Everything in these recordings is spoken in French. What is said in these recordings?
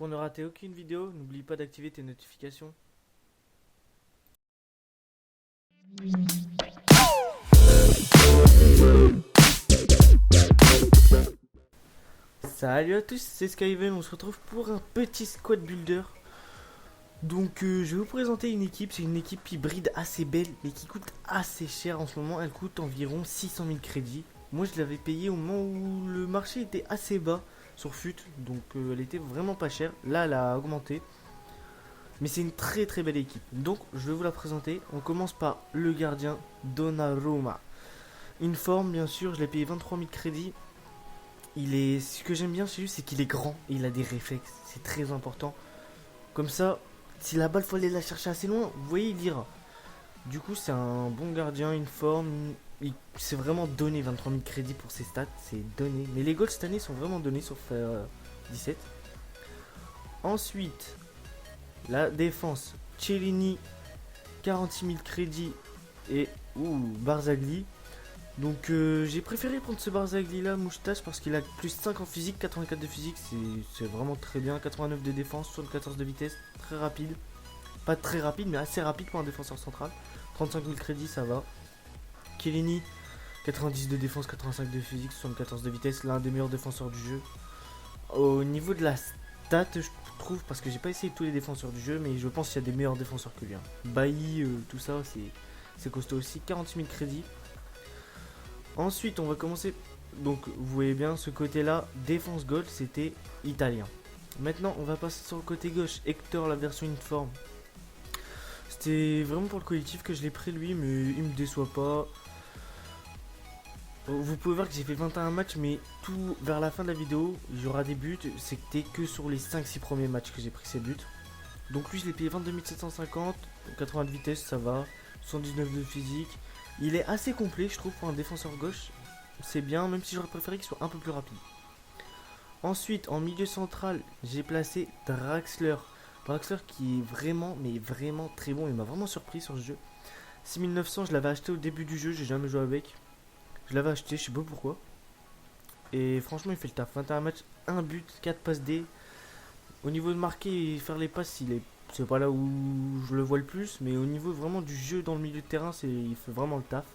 Pour ne rater aucune vidéo, n'oublie pas d'activer tes notifications. Salut à tous, c'est Skyven, on se retrouve pour un petit squad builder. Donc je vais vous présenter une équipe, c'est une équipe hybride assez belle mais qui coûte assez cher en ce moment. Elle coûte environ 600 000 crédits. Moi je l'avais payée au moment où le marché était assez bas sur FUT, donc elle était vraiment pas chère. Là elle a augmenté, mais c'est une très très belle équipe. Donc je vais vous la présenter. On commence par le gardien Donnarumma. Une forme bien sûr, je l'ai payé 23 000 crédits. Ce que j'aime bien chez lui, c'est qu'il est grand et il a des réflexes. C'est très important. Comme ça, si la balle faut aller la chercher assez loin, vous voyez, il ira. Du coup, c'est un bon gardien, une forme. C'est vraiment donné 23 000 crédits pour ses stats. C'est donné. Mais les goals cette année sont vraiment donnés sur 17. Ensuite, la défense. Chiellini, 46 000 crédits. Et Barzagli. Donc j'ai préféré prendre ce Barzagli là, moustache, parce qu'il a plus 5 en physique, 84 de physique, c'est vraiment très bien. 89 de défense, 74 de vitesse, très rapide. Pas très rapide, mais assez rapide pour un défenseur central. 35 000 crédits, ça va. Chiellini, 90 de défense, 85 de physique, 74 de vitesse, l'un des meilleurs défenseurs du jeu. Au niveau de la stat, je trouve, parce que j'ai pas essayé tous les défenseurs du jeu, mais je pense qu'il y a des meilleurs défenseurs que lui. Bailly, tout ça, c'est costaud aussi. 46 000 crédits. Ensuite, on va commencer. Donc, vous voyez bien, ce côté-là, défense goal, c'était italien. Maintenant, on va passer sur le côté gauche. Hector, la version uniforme. C'était vraiment pour le collectif que je l'ai pris, lui, mais il me déçoit pas. Vous pouvez voir que j'ai fait 21 matchs, mais tout vers la fin de la vidéo, il y aura des buts. C'était que sur les 5-6 premiers matchs que j'ai pris ces buts. Donc, lui, je l'ai payé 22 750. 80 de vitesse, ça va. 79 de physique. Il est assez complet, je trouve, pour un défenseur gauche. C'est bien, même si j'aurais préféré qu'il soit un peu plus rapide. Ensuite, en milieu central, j'ai placé Draxler. Draxler qui est vraiment, mais vraiment très bon. Il m'a vraiment surpris sur ce jeu. 6900, je l'avais acheté au début du jeu, j'ai jamais joué avec. Je l'avais acheté, je sais pas pourquoi. Et franchement, il fait le taf. 21 matchs, 1 but, 4 passes D. Au niveau de marquer et faire les passes, c'est pas là où je le vois le plus, mais au niveau vraiment du jeu dans le milieu de terrain, il fait vraiment le taf.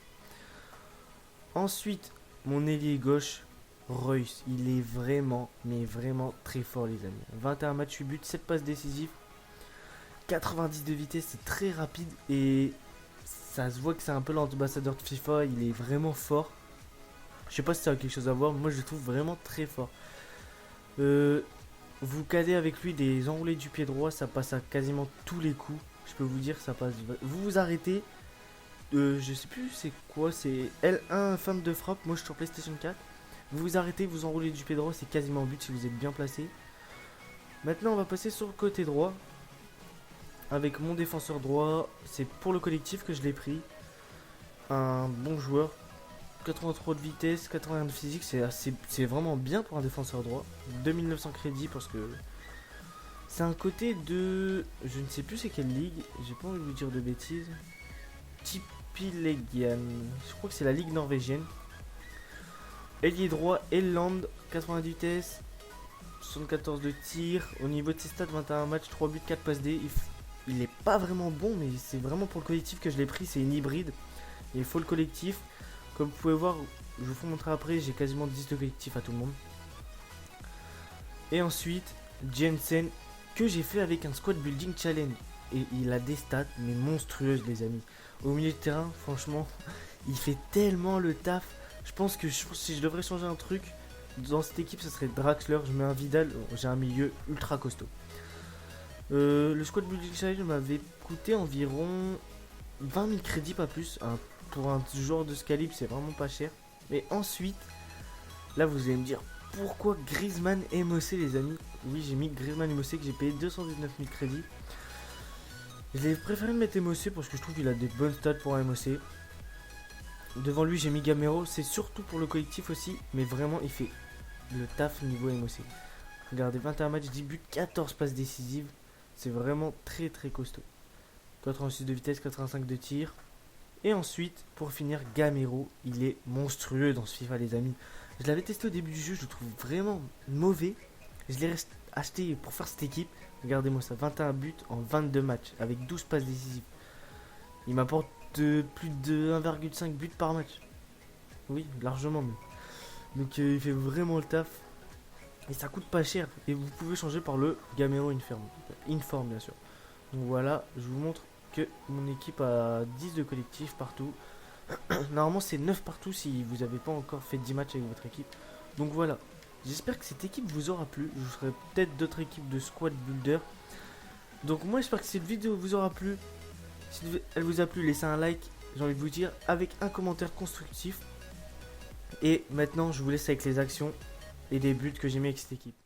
Ensuite, mon ailier gauche, Reus, il est vraiment, mais vraiment très fort, les amis. 21 matchs, 8 buts, 7 passes décisives, 90 de vitesse, c'est très rapide et ça se voit que c'est un peu l'ambassadeur de FIFA, il est vraiment fort. Je sais pas si ça a quelque chose à voir, mais moi je le trouve vraiment très fort. Vous cadez avec lui des enroulés du pied droit, ça passe à quasiment tous les coups. Je peux vous dire, ça passe. Vous vous arrêtez. Je sais plus c'est quoi, c'est L1 femme de frappe. Moi je suis sur PlayStation 4. Vous vous arrêtez, vous enroulez du pied droit, c'est quasiment but si vous êtes bien placé. Maintenant on va passer sur le côté droit. Avec mon défenseur droit, c'est pour le collectif que je l'ai pris. Un bon joueur. 83 de vitesse, 81 de physique, c'est vraiment bien pour un défenseur droit. 2900 crédits parce que c'est un côté de... Je ne sais plus c'est quelle ligue, j'ai pas envie de vous dire de bêtises. Tippeligaen, je crois que c'est la ligue norvégienne. Ailier droit, Elland, 80 de vitesse, 74 de tir. Au niveau de ses stats, 21 matchs, 3 buts, 4 passes D. Il est pas vraiment bon, mais c'est vraiment pour le collectif que je l'ai pris, c'est une hybride. Il faut le collectif. Comme vous pouvez voir, je vous montrer après, j'ai quasiment 10 de collectif à tout le monde. Et ensuite, Jensen, que j'ai fait avec un squad building challenge. Et il a des stats, mais monstrueuses, les amis. Au milieu de terrain, franchement, il fait tellement le taf. Je pense que si je devrais changer un truc, dans cette équipe, ce serait Draxler. Je mets un Vidal, j'ai un milieu ultra costaud. Le squad building challenge m'avait coûté environ 20 000 crédits, pas plus. Pour un joueur de ce calibre, c'est vraiment pas cher. Mais ensuite, là vous allez me dire pourquoi Griezmann MOC, les amis. Oui, j'ai mis Griezmann MOC que j'ai payé 219 000 crédits. J'ai préféré le mettre MOC parce que je trouve qu'il a des bonnes stats pour un MOC. Devant lui, j'ai mis Gamero. C'est surtout pour le collectif aussi, mais vraiment, il fait le taf niveau MOC. Regardez, 21 matchs, 10 buts, 14 passes décisives. C'est vraiment très très costaud. 86 de vitesse, 85 de tir. Et ensuite, pour finir, Gamero, il est monstrueux dans ce FIFA, les amis. Je l'avais testé au début du jeu, je le trouve vraiment mauvais. Je l'ai acheté pour faire cette équipe. Regardez-moi ça, 21 buts en 22 matchs avec 12 passes décisives. Il m'apporte plus de 1,5 buts par match. Oui, largement même. Donc il fait vraiment le taf. Et ça coûte pas cher. Et vous pouvez changer par le Gamero Inform bien sûr. Donc voilà, je vous montre que mon équipe a 10 de collectif partout. Normalement c'est 9 partout si vous n'avez pas encore fait 10 matchs avec votre équipe. Donc voilà, j'espère que cette équipe vous aura plu. Je vous ferai peut-être d'autres équipes de squad builder. Donc moi j'espère que cette vidéo vous aura plu. Si elle vous a plu, laissez un like, j'ai envie de vous dire, avec un commentaire constructif. Et maintenant je vous laisse avec les actions et les buts que j'ai mis avec cette équipe.